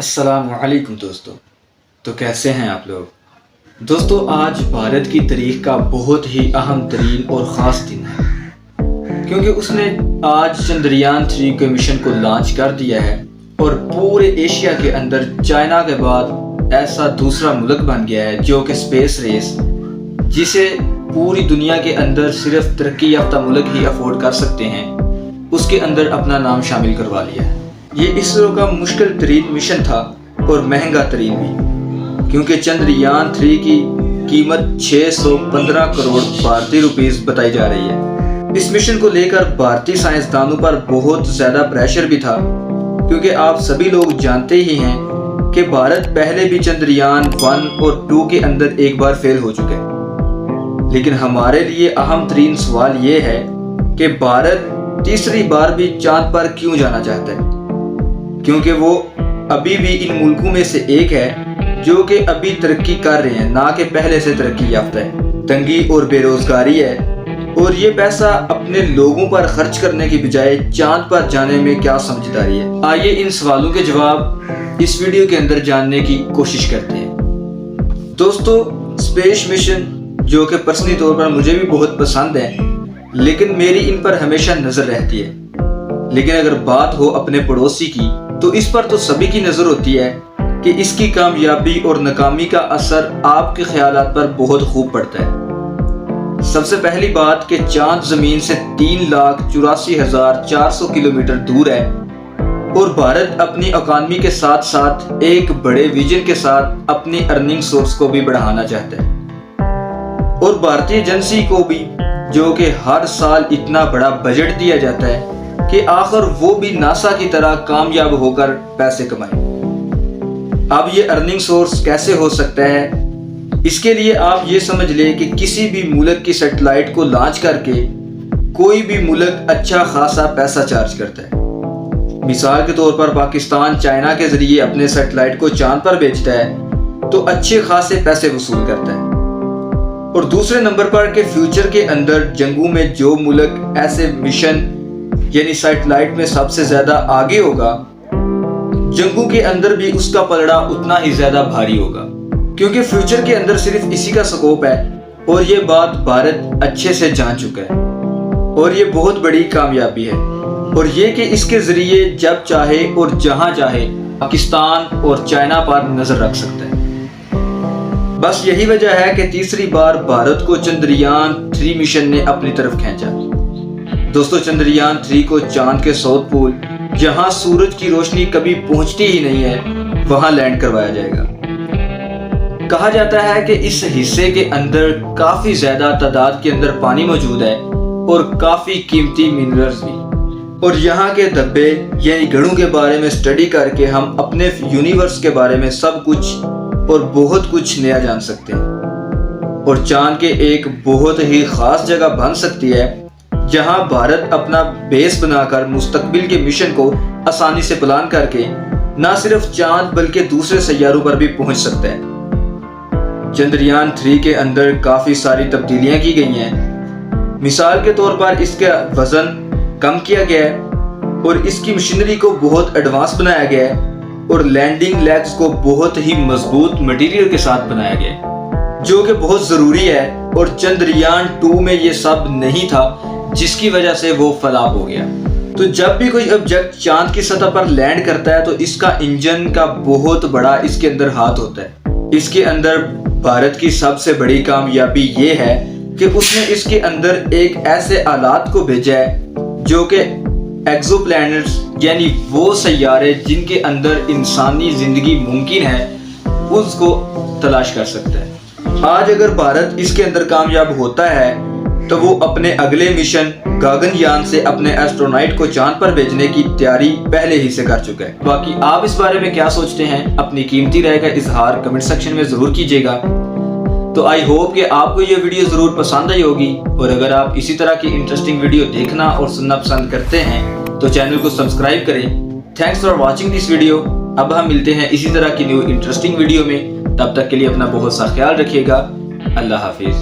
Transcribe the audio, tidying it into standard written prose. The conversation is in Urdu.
السلام علیکم دوستو، تو کیسے ہیں آپ لوگ؟ دوستو آج بھارت کی تاریخ کا بہت ہی اہم ترین اور خاص دن ہے، کیونکہ اس نے آج چندریان 3 کے مشن کو لانچ کر دیا ہے اور پورے ایشیا کے اندر چائنا کے بعد ایسا دوسرا ملک بن گیا ہے جو کہ اسپیس ریس، جسے پوری دنیا کے اندر صرف ترقی یافتہ ملک ہی افورڈ کر سکتے ہیں، اس کے اندر اپنا نام شامل کروا لیا ہے۔ یہ اسرو کا مشکل ترین مشن تھا اور مہنگا ترین بھی، کیونکہ چندریان 3 کی قیمت 615 کروڑ بھارتی روپیز بتائی جا رہی ہے۔ اس مشن کو لے کر بھارتی سائنسدانوں پر بہت زیادہ پریشر بھی تھا، کیونکہ آپ سبھی لوگ جانتے ہی ہیں کہ بھارت پہلے بھی چندریان 1 اور 2 کے اندر ایک بار فیل ہو چکا ہے، لیکن ہمارے لیے اہم ترین سوال یہ ہے کہ بھارت تیسری بار بھی چاند پر کیوں جانا چاہتا ہے، کیونکہ وہ ابھی بھی ان ملکوں میں سے ایک ہے جو کہ ابھی ترقی کر رہے ہیں، نہ کہ پہلے سے ترقی یافتہ ہے۔ تنگی اور بے روزگاری ہے، اور یہ پیسہ اپنے لوگوں پر خرچ کرنے کی بجائے چاند پر جانے میں کیا سمجھداری ہے؟ آئیے ان سوالوں کے جواب اس ویڈیو کے اندر جاننے کی کوشش کرتے ہیں۔ دوستو اسپیس مشن جو کہ پرسنلی طور پر مجھے بھی بہت پسند ہے، لیکن میری ان پر ہمیشہ نظر رہتی ہے، لیکن اگر بات ہو اپنے پڑوسی کی تو اس پر تو سبھی کی نظر ہوتی ہے کہ اس کی کامیابی اور ناکامی کا اثر آپ کے خیالات پر بہت خوب پڑتا ہے۔ سب سے پہلی بات کہ چاند زمین سے 3,84,400 کلومیٹر دور ہے، اور بھارت اپنی اکانومی کے ساتھ ساتھ ایک بڑے ویژن کے ساتھ اپنی ارننگ سورس کو بھی بڑھانا چاہتا ہے، اور بھارتی ایجنسی کو بھی جو کہ ہر سال اتنا بڑا بجٹ دیا جاتا ہے کہ آخر وہ بھی ناسا کی طرح کامیاب ہو کر پیسے کمائیں۔ اب یہ ارننگ سورس کیسے ہو سکتا ہے؟ اس کے لیے آپ یہ سمجھ لیں کہ کسی بھی ملک کی سیٹلائٹ کو لانچ کر کے کوئی بھی ملک اچھا خاصا پیسہ چارج کرتا ہے۔ مثال کے طور پر پاکستان چائنا کے ذریعے اپنے سیٹلائٹ کو چاند پر بھیجتا ہے تو اچھے خاصے پیسے وصول کرتا ہے۔ اور دوسرے نمبر پر کہ فیوچر کے اندر جنگوں میں جو ملک ایسے مشن یعنی سیٹلائٹ میں سب سے زیادہ آگے ہوگا، جنگوں کے اندر بھی اس کا پلڑا اتنا ہی زیادہ بھاری ہوگا، کیونکہ فیوچر کے اندر صرف اسی کا سکوپ ہے، اور یہ بات بھارت اچھے سے جان چکا ہے، اور یہ بہت بڑی کامیابی ہے، اور یہ کہ اس کے ذریعے جب چاہے اور جہاں چاہے پاکستان اور چائنا پر نظر رکھ سکتا ہے۔ بس یہی وجہ ہے کہ تیسری بار بھارت کو چندریان 3 مشن نے اپنی طرف کھینچا۔ دوستو چندریان 3 کو چاند کے ساؤتھ پول، جہاں سورج کی روشنی کبھی پہنچتی ہی نہیں ہے، وہاں لینڈ کروایا جائے گا۔ کہا جاتا ہے کہ اس حصے کے اندر کافی زیادہ تعداد کے اندر پانی موجود ہے اور کافی قیمتی منرلز بھی، اور یہاں کے دھبے یعنی گڑھوں کے بارے میں سٹڈی کر کے ہم اپنے یونیورس کے بارے میں سب کچھ اور بہت کچھ نیا جان سکتے ہیں، اور چاند کے ایک بہت ہی خاص جگہ بن سکتی ہے جہاں بھارت اپنا بیس بنا کر مستقبل کے مشن کو آسانی سے پلان کر کے نہ صرف چاند بلکہ دوسرے سیاروں پر بھی پہنچ سکتا ہے۔ چندریان 3 کے اندر کافی ساری تبدیلیاں کی گئی ہیں۔ مثال کے طور پر اس کا وزن کم کیا گیا ہے، اور اس کی مشینری کو بہت ایڈوانس بنایا گیا ہے، اور لینڈنگ لیگز کو بہت ہی مضبوط مٹیریل کے ساتھ بنایا گیا ہے، جو کہ بہت ضروری ہے، اور چندریان 2 میں یہ سب نہیں تھا، جس کی وجہ سے وہ فلاپ ہو گیا۔ تو جب بھی کوئی آبجیکٹ چاند کی سطح پر لینڈ کرتا ہے تو اس کا انجن کا بہت بڑا اس کے اندر ہاتھ ہوتا ہے۔ اس کے اندر بھارت کی سب سے بڑی کامیابی یہ ہے کہ اس نے اس کے اندر ایک ایسے آلات کو بھیجا ہے جو کہ ایکزو پلانٹس یعنی وہ سیارے جن کے اندر انسانی زندگی ممکن ہے، اس کو تلاش کر سکتا ہے۔ آج اگر بھارت اس کے اندر کامیاب ہوتا ہے تو وہ اپنے اگلے مشن گگن یان سے اپنے ایسٹرونائٹ کو چاند پر بھیجنے کی تیاری پہلے ہی سے کر چکا ہے۔ باقی آپ اس بارے میں کیا سوچتے ہیں؟ اپنی قیمتی رائے کا اظہار کمنٹ سیکشن میں ضرور کیجیے گا۔ تو آئی ہوپ کہ آپ کو یہ ویڈیو ضرور پسند آئی ہوگی، اور اگر آپ اسی طرح کی انٹرسٹنگ ویڈیو دیکھنا اور سننا پسند کرتے ہیں تو چینل کو سبسکرائب کریں۔ Thanks for watching this video. اب ہم ملتے ہیں اسی طرح کی نیو انٹرسٹنگ ویڈیو میں، تب تک کے لیے اپنا بہت سا خیال رکھیے گا۔ اللہ حافظ۔